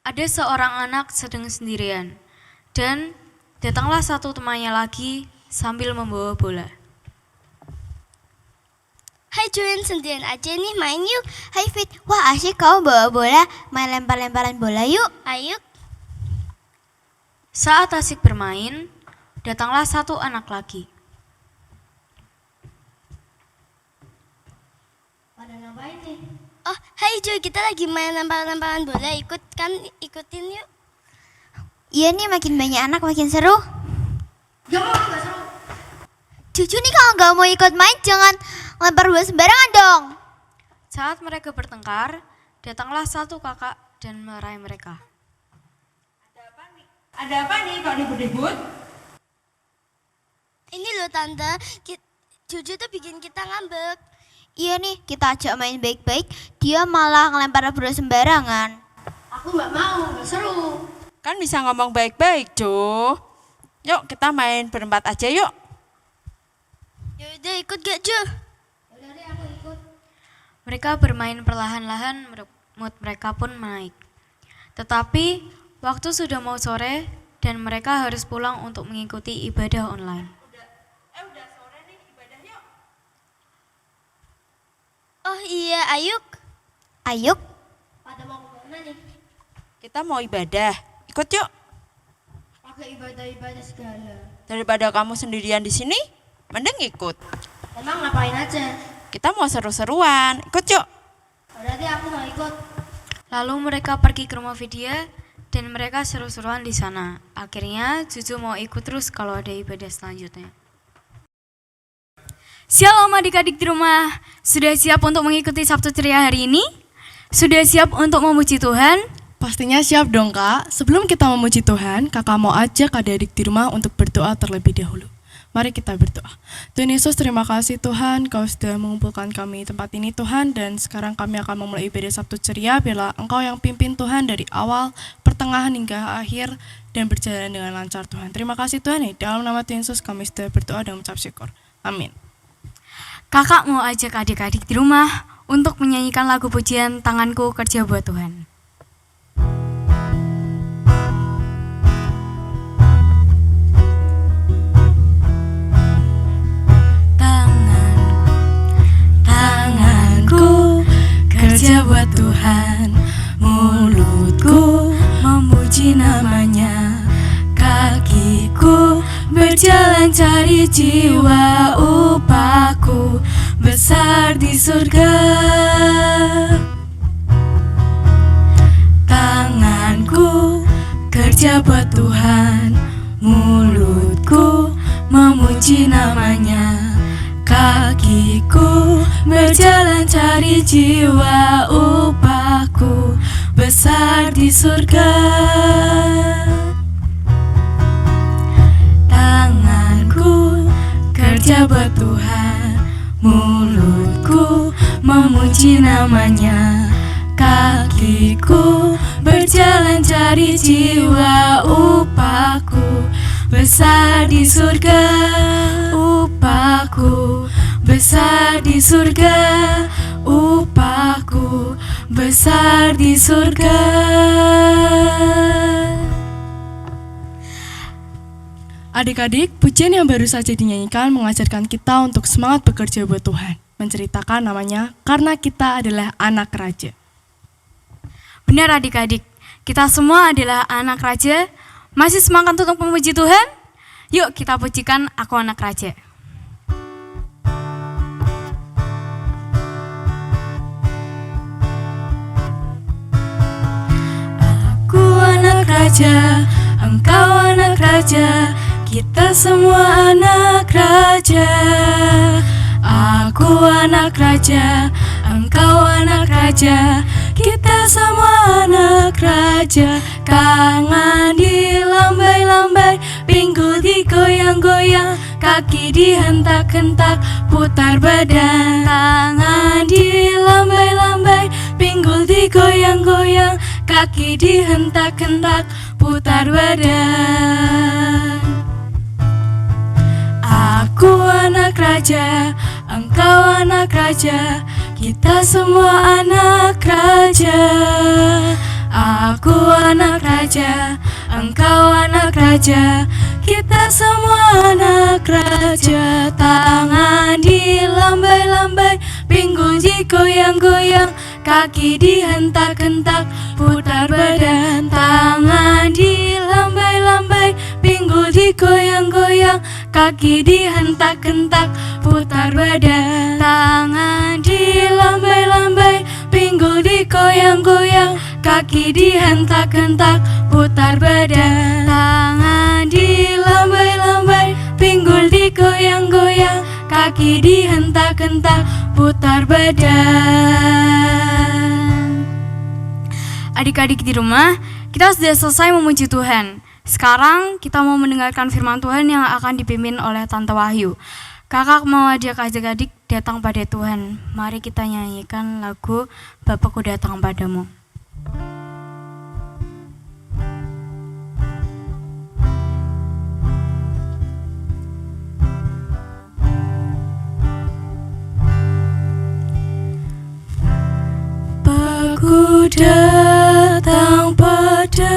Ada seorang anak sedang sendirian, dan datanglah satu temannya lagi sambil membawa bola. Hai Julian, sendirian aja nih, main yuk. Hai Fit, wah asyik kau bawa bola, main lempar-lemparan bola yuk. Ayo. Saat asik bermain, datanglah satu anak lagi. Pada ngapain nih? Oh, hai Joy, kita lagi main lempar-lemparan bola, ikutin yuk. Iya nih, makin banyak anak makin seru. Gak seru. Cucu nih kalau gak mau ikut main jangan lempar bola sembarangan dong. Saat mereka bertengkar, datanglah satu kakak dan marahi mereka. Ada apa nih kok ribut-ribut? Ini loh tante, Cucu tuh bikin kita ngambek. Iya nih, kita ajak main baik-baik, dia malah ngelempar bola sembarangan. Aku gak mau, gak seru. Kan bisa ngomong baik-baik, Jo. Yuk kita main berempat aja yuk. Yaudah ikut gak Jo? Yaudah deh, aku ikut. Mereka bermain perlahan-lahan, mood mereka pun naik. Tetapi waktu sudah mau sore dan mereka harus pulang untuk mengikuti ibadah online. Udah sore nih, ibadah yuk. Oh iya, Ayuk. Ayuk? Pada mau kemana nih? Kita mau ibadah, ikut yuk. Pakai ibadah-ibadah segala. Daripada kamu sendirian di sini, mending ikut. Emang ngapain aja? Kita mau seru-seruan, ikut yuk. Berarti aku mau ikut. Lalu mereka pergi ke rumah Vidya dan mereka seru-seruan di sana. Akhirnya Cucu mau ikut terus kalau ada ibadah selanjutnya. Shalom adik-adik di rumah, sudah siap untuk mengikuti Sabtu Ceria hari ini? Sudah siap untuk memuji Tuhan? Pastinya siap dong kak. Sebelum kita memuji Tuhan, kakak mau ajak adik-adik di rumah untuk berdoa terlebih dahulu. Mari kita berdoa. Tuhan Yesus, terima kasih Tuhan, Kau sudah mengumpulkan kami di tempat ini Tuhan, dan sekarang kami akan memulai ibadah Sabtu Ceria. Biarlah Engkau yang pimpin Tuhan dari awal, pertengahan hingga akhir, dan berjalan dengan lancar Tuhan. Terima kasih Tuhan, dalam nama Tuhan Yesus kami sudah berdoa dan mengucap syukur. Amin. Kakak mau ajak adik-adik di rumah untuk menyanyikan lagu pujian Tanganku Kerja Buat Tuhan. Tanganku kerja buat Tuhan, mulutku memuji namanya, kakiku berjalan cari jiwa, upahku besar di surga. Tanganku kerja buat Tuhan, mulutku memuji namanya, kakiku berjalan cari jiwa, upahku besar di surga. Tanganku kerja buat Tuhan, mulutku memuji namanya, kakiku berjalan cari jiwa, upahku besar di surga. Upahku besar di surga, upahku besar di surga. Adik-adik, pujian yang baru saja dinyanyikan mengajarkan kita untuk semangat bekerja buat Tuhan. Menceritakan namanya, karena kita adalah anak raja. Benar adik-adik, kita semua adalah anak raja. Masih semangat untuk memuji Tuhan? Yuk kita pujikan Aku Anak Raja. Aku anak raja, engkau anak raja, kita semua anak raja. Aku anak raja, engkau anak raja, kita semua anak raja. Tangan dilambai-lambai, pinggul digoyang-goyang, kaki dihentak-hentak, putar badan. Tangan dilambai-lambai, pinggul digoyang-goyang, kaki dihentak-hentak, putar badan. Aku anak raja, engkau anak raja, kita semua anak raja. Aku anak raja, engkau anak raja, kita semua anak raja. Tangan dilambai-lambai, pinggul digoyang-goyang, kaki dihentak-hentak, putar badan. Tangan dilambai-lambai, pinggul digoyang-goyang, kaki dihentak-hentak, putar badan. Tangan dilambai-lambai, pinggul digoyang-goyang, kaki dihentak-hentak, putar badan. Tangan dilambai-lambai, pinggul digoyang-goyang, kaki dihentak-hentak, putar badan. Adik-adik di rumah, kita sudah selesai memuji Tuhan. Sekarang kita mau mendengarkan firman Tuhan yang akan dipimpin oleh Tante Wahyu. Kakak mau ajak adik-adik datang pada Tuhan. Mari kita nyanyikan lagu Bapakku Datang Padamu. Bapakku datang padamu,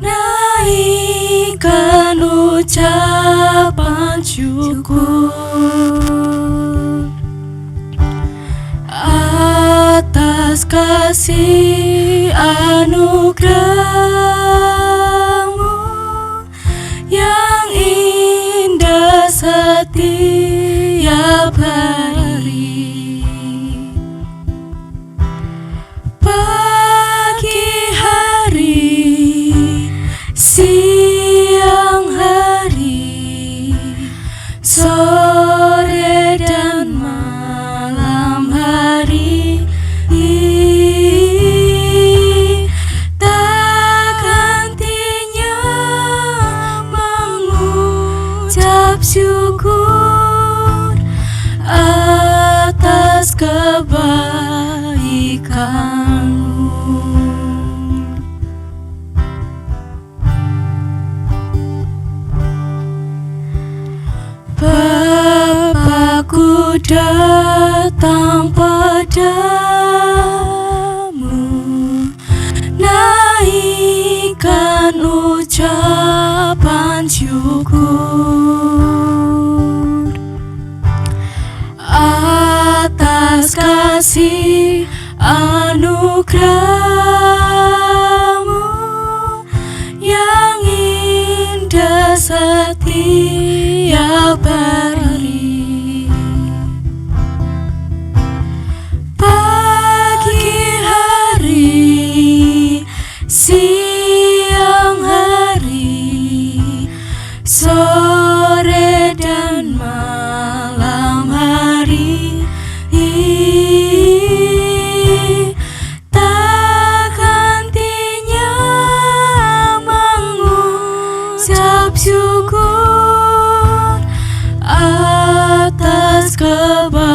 naikkan ucapan syukur atas kasih anugerah-Mu yang indah setiap hari. Pagi hari, siang hari, sore dan malam hari, tak hentinya mengucap syukur atas kebaikan-Mu. Bapakku datang padamu, naikkan ucapan syukur atas kasih anugerah-Mu yang indah setiap hari. Pagi hari, siang hari, sore dan malam hari, tak hentinya mengucap syukur atas kebaikan-Mu.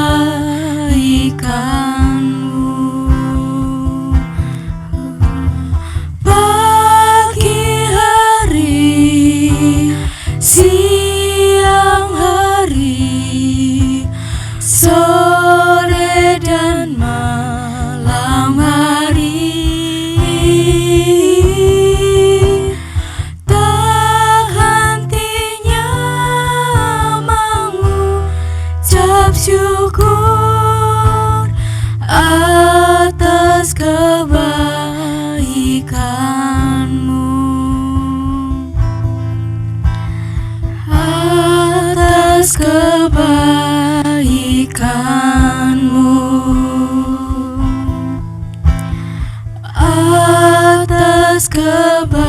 Pagi hari, siang hari, sore dan malam hari, tak hentinya mengucap syukur atas kebaikan-Mu, atas kebaikan-Mu, atas kebaikan-Mu.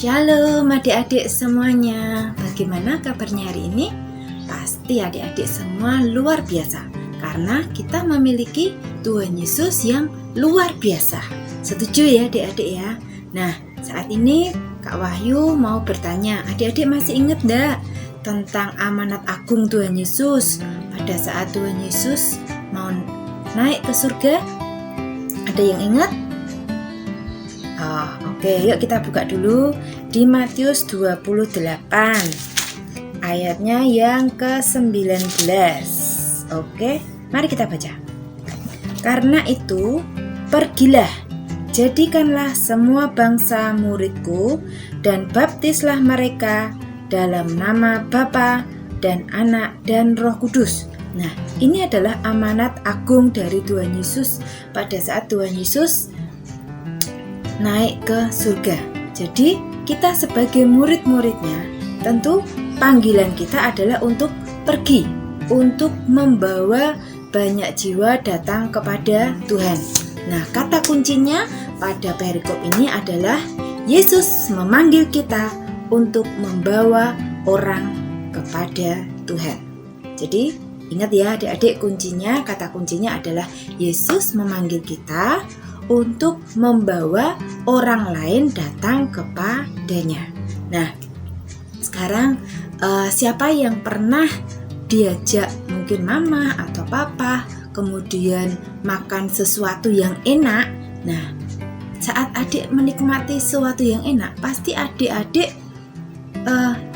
Shalom adik-adik semuanya. Bagaimana kabarnya hari ini? Pasti adik-adik semua luar biasa karena kita memiliki Tuhan Yesus yang luar biasa. Setuju ya adik-adik ya? Nah, saat ini Kak Wahyu mau bertanya, adik-adik masih ingat enggak tentang amanat agung Tuhan Yesus pada saat Tuhan Yesus mau naik ke surga? Ada yang ingat? Oke, yuk kita buka dulu di Matius 28 ayatnya yang ke-19. Oke, mari kita baca. Karena itu, pergilah, jadikanlah semua bangsa muridku dan baptislah mereka dalam nama Bapa dan Anak dan Roh Kudus. Nah, ini adalah amanat agung dari Tuhan Yesus pada saat Tuhan Yesus naik ke surga. Jadi kita sebagai murid-muridnya, tentu panggilan kita adalah untuk pergi, untuk membawa banyak jiwa datang kepada Tuhan. Nah, kata kuncinya pada perikop ini adalah Yesus memanggil kita untuk membawa orang kepada Tuhan. Jadi ingat ya adik-adik, kata kuncinya adalah Yesus memanggil kita untuk membawa orang lain datang kepadanya. Nah, sekarang siapa yang pernah diajak mungkin mama atau papa kemudian makan sesuatu yang enak? Nah, saat adik menikmati sesuatu yang enak, pasti adik-adik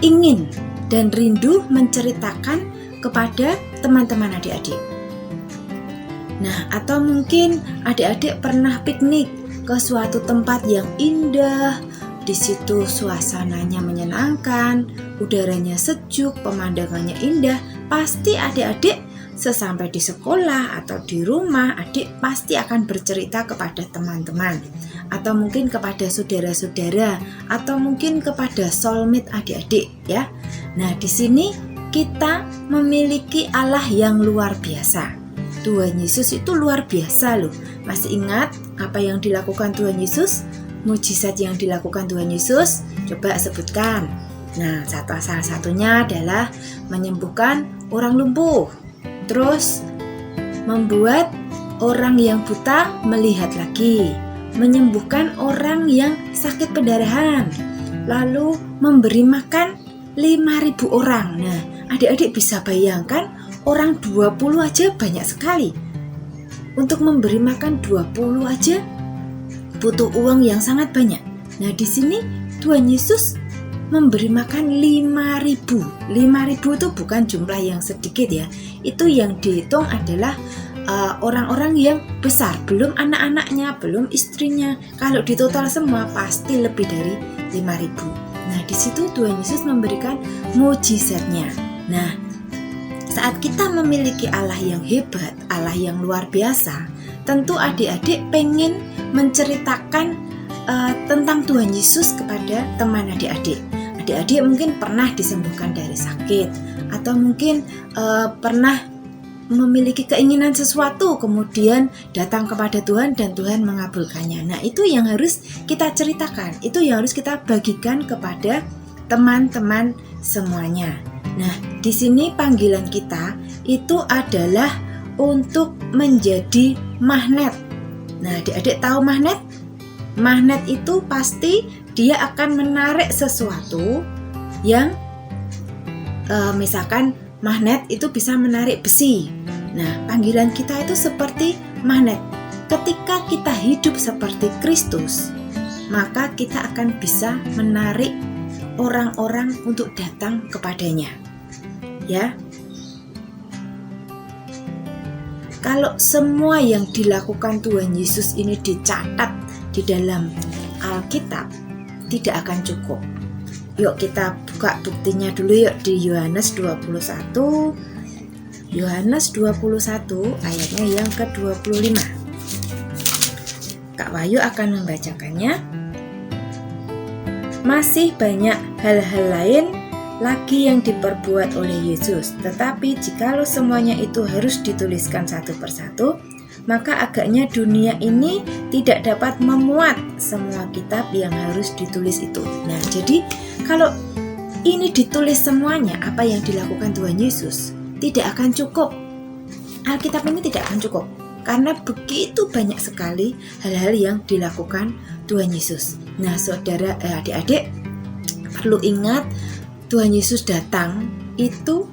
ingin dan rindu menceritakan kepada teman-teman adik-adik. Nah, atau mungkin adik-adik pernah piknik ke suatu tempat yang indah, di situ suasananya menyenangkan, udaranya sejuk, pemandangannya indah. Pasti adik-adik sesampai di sekolah atau di rumah, adik pasti akan bercerita kepada teman-teman, atau mungkin kepada saudara-saudara, atau mungkin kepada soulmate adik-adik ya. Nah, di sini kita memiliki Allah yang luar biasa. Tuhan Yesus itu luar biasa loh. Masih ingat apa yang dilakukan Tuhan Yesus? Mujizat yang dilakukan Tuhan Yesus? Coba sebutkan. Nah, salah satunya adalah menyembuhkan orang lumpuh. Terus membuat orang yang buta melihat lagi. Menyembuhkan orang yang sakit pendarahan. Lalu memberi makan 5.000 orang. Nah, adik-adik bisa bayangkan orang 20 aja banyak sekali. Untuk memberi makan 20 aja butuh uang yang sangat banyak. Nah, di sini Tuhan Yesus memberi makan 5.000. 5.000 itu bukan jumlah yang sedikit ya. Itu yang dihitung adalah orang-orang yang besar, belum anak-anaknya, belum istrinya. Kalau ditotal semua pasti lebih dari 5.000. Nah, di situ Tuhan Yesus memberikan mujizatnya. Nah, saat kita memiliki Allah yang hebat, Allah yang luar biasa, tentu adik-adik pengen menceritakan tentang Tuhan Yesus kepada teman adik-adik. Adik-adik mungkin pernah disembuhkan dari sakit, atau mungkin pernah memiliki keinginan sesuatu, kemudian datang kepada Tuhan dan Tuhan mengabulkannya. Nah, itu yang harus kita ceritakan, itu yang harus kita bagikan kepada teman-teman semuanya. Nah, di sini panggilan kita itu adalah untuk menjadi magnet. Nah, adik-adik tahu magnet? Magnet itu pasti dia akan menarik sesuatu yang misalkan magnet itu bisa menarik besi. Nah, panggilan kita itu seperti magnet. Ketika kita hidup seperti Kristus, maka kita akan bisa menarik orang-orang untuk datang kepadanya. Ya. Kalau semua yang dilakukan Tuhan Yesus ini dicatat di dalam Alkitab, tidak akan cukup. Yuk kita buka buktinya dulu yuk di Yohanes 21. Yohanes 21 ayatnya yang ke-25. Kak Wahyu akan membacakannya. Masih banyak hal-hal lain lagi yang diperbuat oleh Yesus, tetapi jikalau semuanya itu harus dituliskan satu persatu, maka agaknya dunia ini tidak dapat memuat semua kitab yang harus ditulis itu. Nah, jadi kalau ini ditulis semuanya, apa yang dilakukan Tuhan Yesus tidak akan cukup. Alkitab ini tidak akan cukup karena begitu banyak sekali hal-hal yang dilakukan Tuhan Yesus. Nah, saudara, adik-adik perlu ingat, Tuhan Yesus datang itu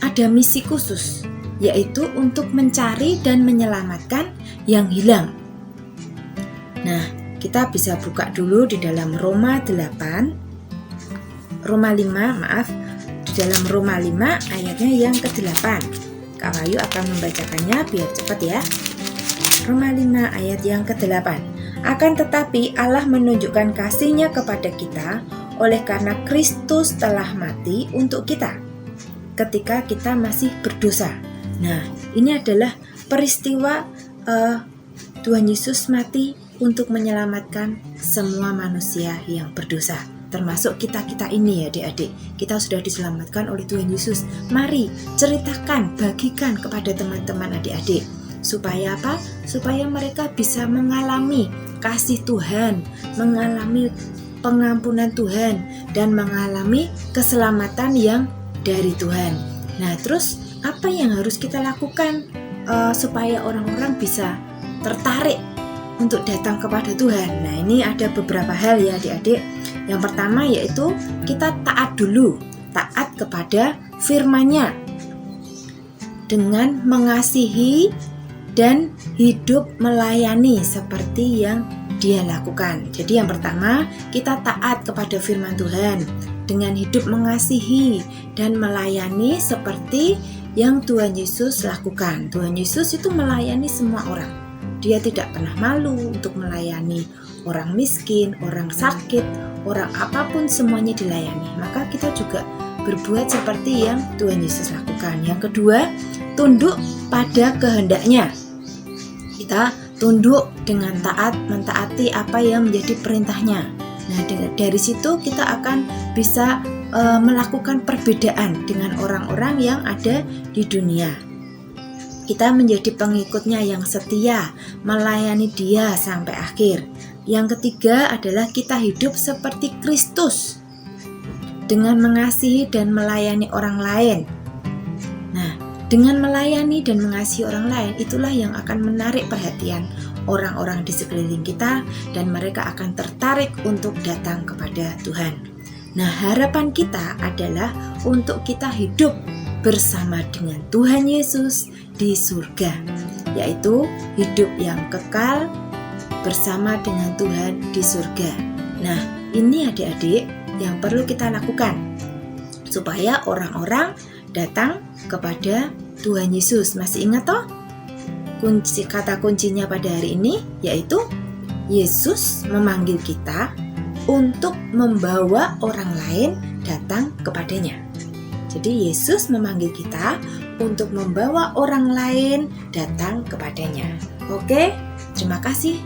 ada misi khusus, yaitu untuk mencari dan menyelamatkan yang hilang. Nah, kita bisa buka dulu di dalam Roma 5, di dalam Roma 5 ayatnya yang ke-8. Kak Wahyu akan membacakannya biar cepat ya. Roma 5 ayat yang ke-8. Akan tetapi Allah menunjukkan kasih-Nya kepada kita oleh karena Kristus telah mati untuk kita ketika kita masih berdosa. Nah, ini adalah peristiwa Tuhan Yesus mati untuk menyelamatkan semua manusia yang berdosa, termasuk kita-kita ini ya adik-adik. Kita sudah diselamatkan oleh Tuhan Yesus. Mari ceritakan, bagikan kepada teman-teman adik-adik. Supaya apa? Supaya mereka bisa mengalami kasih Tuhan, mengalami pengampunan Tuhan, dan mengalami keselamatan yang dari Tuhan. Nah, terus apa yang harus kita lakukan supaya orang-orang bisa tertarik untuk datang kepada Tuhan? Nah, ini ada beberapa hal ya adik-adik. Yang pertama yaitu kita taat dulu, taat kepada firman-Nya dengan mengasihi dan hidup melayani seperti yang Dia lakukan. Jadi yang pertama, kita taat kepada firman Tuhan dengan hidup mengasihi dan melayani seperti yang Tuhan Yesus lakukan. Tuhan Yesus itu melayani semua orang. Dia tidak pernah malu untuk melayani orang miskin, orang sakit, orang apapun, semuanya dilayani. Maka kita juga berbuat seperti yang Tuhan Yesus lakukan. Yang kedua, tunduk pada kehendak-Nya. Kita tunduk dengan taat, mentaati apa yang menjadi perintah-Nya. Nah, dari situ kita akan bisa melakukan perbedaan dengan orang-orang yang ada di dunia. Kita menjadi pengikut-Nya yang setia, melayani Dia sampai akhir. Yang ketiga adalah kita hidup seperti Kristus dengan mengasihi dan melayani orang lain. Nah, dengan melayani dan mengasihi orang lain, itulah yang akan menarik perhatian orang-orang di sekeliling kita, dan mereka akan tertarik untuk datang kepada Tuhan. Nah, harapan kita adalah untuk kita hidup bersama dengan Tuhan Yesus di surga, yaitu hidup yang kekal bersama dengan Tuhan di surga. Nah, ini adik-adik yang perlu kita lakukan supaya orang-orang datang kepada Tuhan Yesus. Masih ingat toh? Kata kuncinya pada hari ini yaitu Yesus memanggil kita untuk membawa orang lain datang kepadanya. Jadi Yesus memanggil kita untuk membawa orang lain datang kepadanya. Oke, terima kasih.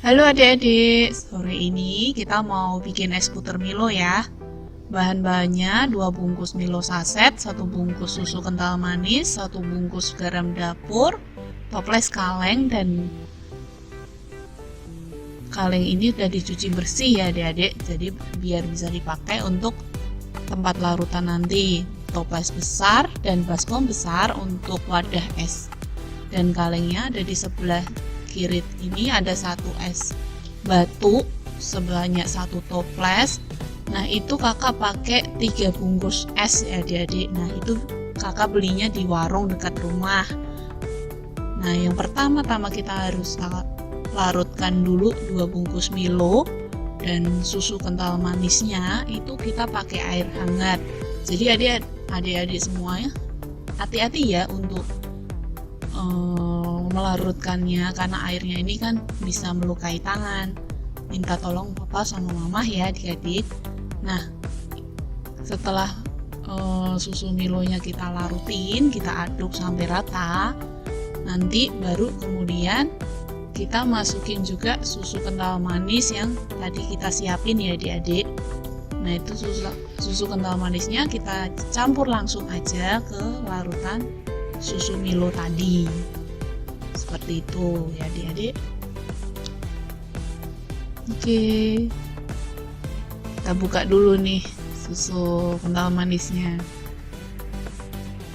Halo adik-adik, sore ini kita mau bikin es puter Milo ya. Bahan-bahannya 2 bungkus Milo saset, 1 bungkus susu kental manis, 1 bungkus garam dapur, toples kaleng, dan kaleng ini udah dicuci bersih ya adik-adik, jadi biar bisa dipakai untuk tempat larutan nanti. Toples besar dan baskom besar untuk wadah es, dan kalengnya ada di sebelah kiri. Ini ada 1 es batu sebanyak 1 toples. Nah, itu kakak pakai 3 bungkus es ya adik-adik. Nah, itu kakak belinya di warung dekat rumah. Nah, yang pertama-tama kita harus larutkan dulu 2 bungkus Milo, dan susu kental manisnya itu kita pakai air hangat. Jadi adik-adik semuanya hati-hati ya untuk melarutkannya, karena airnya ini kan bisa melukai tangan. minta tolong papa sama mama ya adik-adik. Nah, setelah susu Milonya kita larutin, kita aduk sampai rata, nanti baru kemudian kita masukin juga susu kental manis yang tadi kita siapin ya adik-adik. Nah, itu susu kental manisnya kita campur langsung aja ke larutan susu Milo tadi. Seperti itu ya adik-adik. Oke, kita buka dulu nih susu kental manisnya.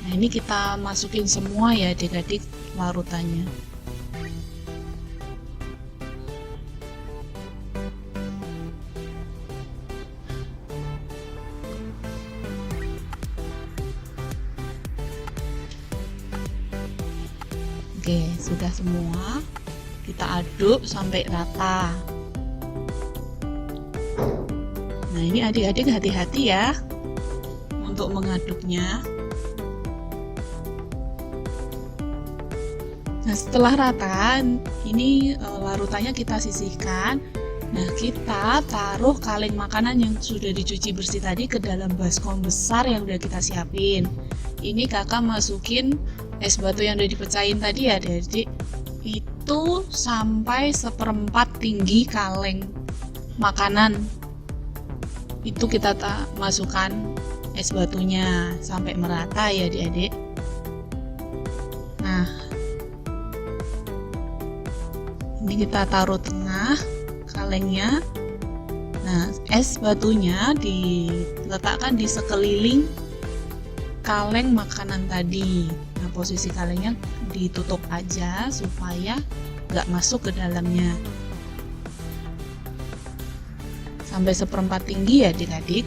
Nah, ini kita masukin semua ya adik-adik larutannya. Oke, sudah semua. Kita aduk sampai rata. Nah, ini adik-adik hati-hati ya untuk mengaduknya. Nah, setelah rata, ini larutannya kita sisihkan. Nah, kita taruh kaleng makanan yang sudah dicuci bersih tadi ke dalam baskom besar yang udah kita siapin. Ini kakak masukin es batu yang udah dipecahin tadi ya adik-adik. Itu sampai 1/4 tinggi kaleng makanan. Itu kita masukkan es batunya sampai merata ya adik-adik. Nah, ini kita taruh tengah kalengnya. Nah, es batunya diletakkan di sekeliling kaleng makanan tadi. Nah, posisi kalengnya ditutup aja supaya nggak masuk ke dalamnya. Sampai 1/4 tinggi ya adik-adik.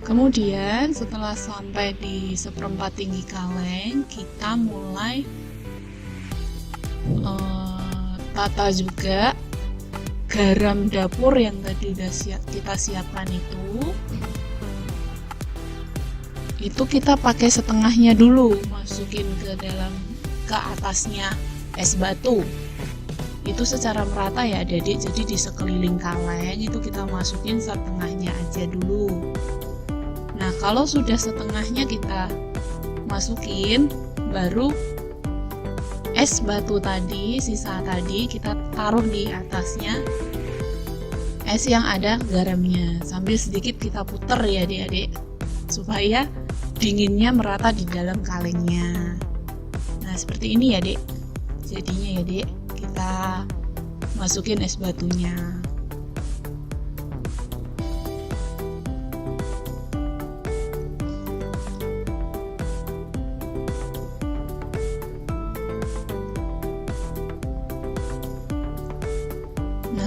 Kemudian setelah sampai di 1/4 tinggi kaleng, kita mulai tata juga garam dapur yang tadi udah kita siapkan itu kita pakai setengahnya dulu, masukin ke atasnya es batu. Itu secara merata ya adik-adik, jadi di sekeliling kaleng itu kita masukin setengahnya aja dulu. Nah, kalau sudah setengahnya kita masukin, baru es batu tadi, sisa tadi kita taruh di atasnya es yang ada garamnya, sambil sedikit kita puter ya adik-adik, supaya dinginnya merata di dalam kalengnya. Nah, seperti ini ya adik jadinya ya adik. Kita masukin es batunya.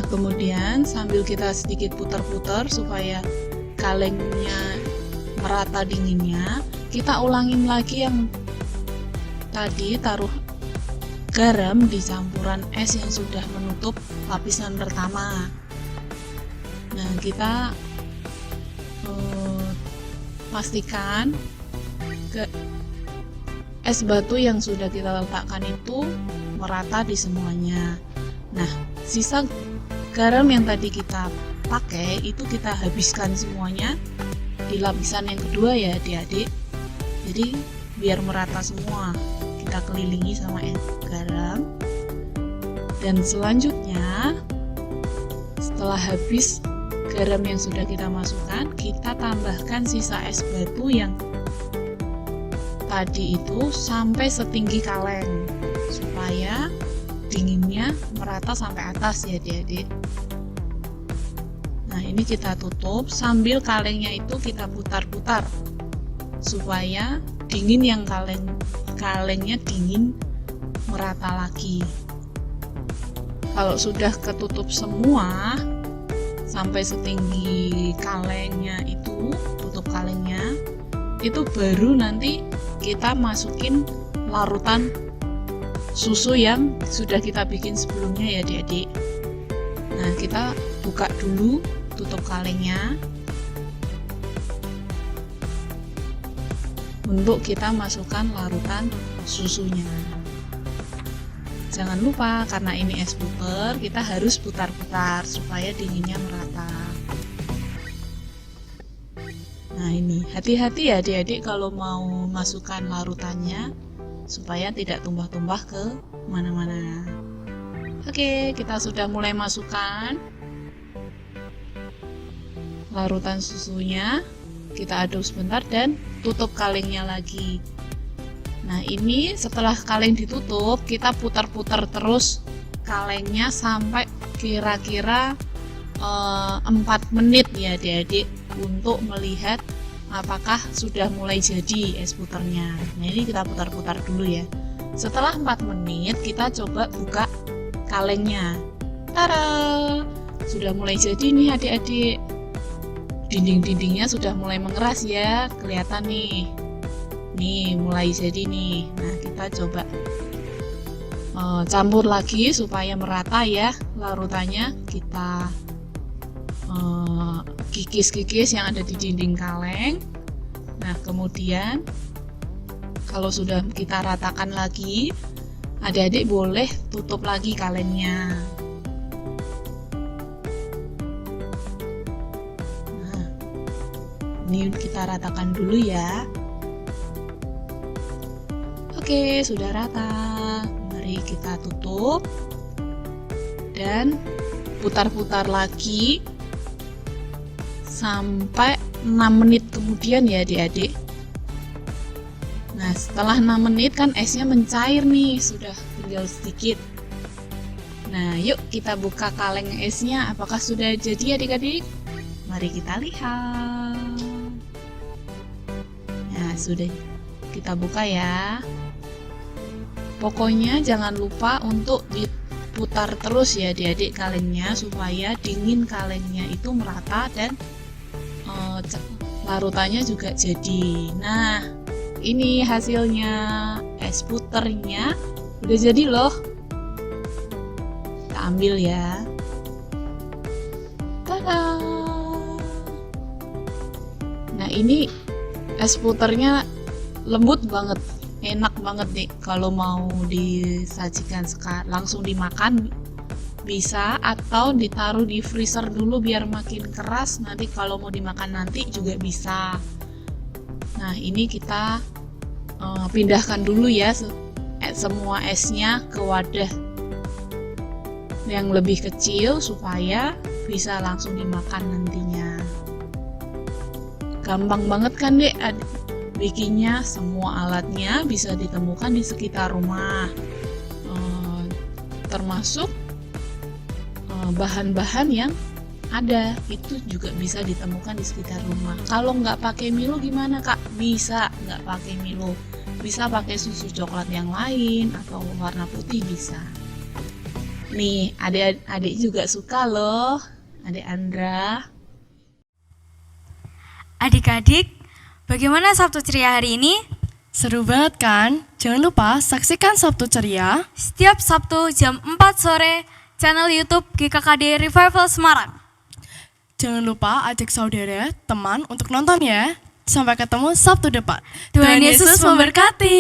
Kemudian sambil kita sedikit putar-putar supaya kalengnya merata dinginnya, kita ulangin lagi yang tadi taruh garam di campuran es yang sudah menutup lapisan pertama. Nah, kita pastikan es batu yang sudah kita letakkan itu merata di semuanya. Nah, sisa garam yang tadi kita pakai itu kita habiskan semuanya di lapisan yang kedua ya adik-adik. Jadi biar merata semua, kita kelilingi sama garam. Dan selanjutnya setelah habis garam yang sudah kita masukkan, kita tambahkan sisa es batu yang tadi itu sampai setinggi kaleng supaya dinginnya merata sampai atas ya adik-adik. Nah, ini kita tutup sambil kalengnya itu kita putar-putar supaya dingin yang kalengnya dingin merata lagi. Kalau sudah ketutup semua sampai setinggi kalengnya itu, tutup kalengnya, itu baru nanti kita masukin larutan susu yang sudah kita bikin sebelumnya ya adik-adik. Nah, Nah, kita buka dulu tutup kalengnya untuk kita masukkan larutan susunya. Jangan lupa, karena ini es puter, kita harus putar-putar supaya dinginnya merata. Nah, ini hati-hati ya adik-adik kalau mau masukkan larutannya supaya tidak tumpah-tumpah ke mana-mana. Oke, kita sudah mulai masukkan larutan susunya. Kita aduk sebentar dan tutup kalengnya lagi. Nah, ini setelah kaleng ditutup, kita putar-putar terus kalengnya sampai kira-kira 4 menit ya adik-adik untuk melihat apakah sudah mulai jadi es puternya. Nah, ini kita putar-putar dulu ya. Setelah 4 menit kita coba buka kalengnya. Tada! Sudah mulai jadi nih adik-adik. Dinding-dindingnya sudah mulai mengeras ya, kelihatan nih. Nih, mulai jadi nih. Nah, kita coba campur lagi supaya merata ya larutannya. Kita kikis-kikis yang ada di dinding kaleng. Nah, kemudian kalau sudah kita ratakan lagi, adik-adik boleh tutup lagi kalengnya. Nah, ini kita ratakan dulu ya. Oke, sudah rata. Mari kita tutup dan putar-putar lagi sampai 6 menit kemudian ya adik-adik. Nah, setelah 6 menit kan esnya mencair nih, sudah tinggal sedikit. Nah, yuk kita buka kaleng esnya, apakah sudah jadi adik-adik? Mari kita lihat. Nah, sudah kita buka ya. Pokoknya jangan lupa untuk diputar terus ya adik-adik kalengnya supaya dingin kalengnya itu merata dan larutannya juga jadi. Nah, ini hasilnya es puternya udah jadi loh. Kita ambil ya. Tada! Nah, ini es puternya lembut banget. Enak banget nih kalau mau disajikan langsung dimakan bisa, atau ditaruh di freezer dulu biar makin keras, nanti kalau mau dimakan nanti juga bisa. Nah, ini kita pindahkan dulu ya semua esnya ke wadah yang lebih kecil supaya bisa langsung dimakan nantinya. Gampang banget kan dek bikinnya, semua alatnya bisa ditemukan di sekitar rumah, termasuk bahan-bahan yang ada itu juga bisa ditemukan di sekitar rumah. Kalau nggak pakai Milo gimana kak? Bisa nggak pakai Milo, bisa pakai susu coklat yang lain atau warna putih bisa. Nih, adik-adik juga suka loh, adik Andra. Adik-adik, bagaimana Sabtu Ceria hari ini? Seru banget kan? Jangan lupa saksikan Sabtu Ceria Setiap Sabtu jam 4 sore, channel YouTube GKKD Revival Semarang. Jangan lupa ajak saudara, teman untuk nonton ya. Sampai ketemu Sabtu depan. Tuhan Yesus memberkati.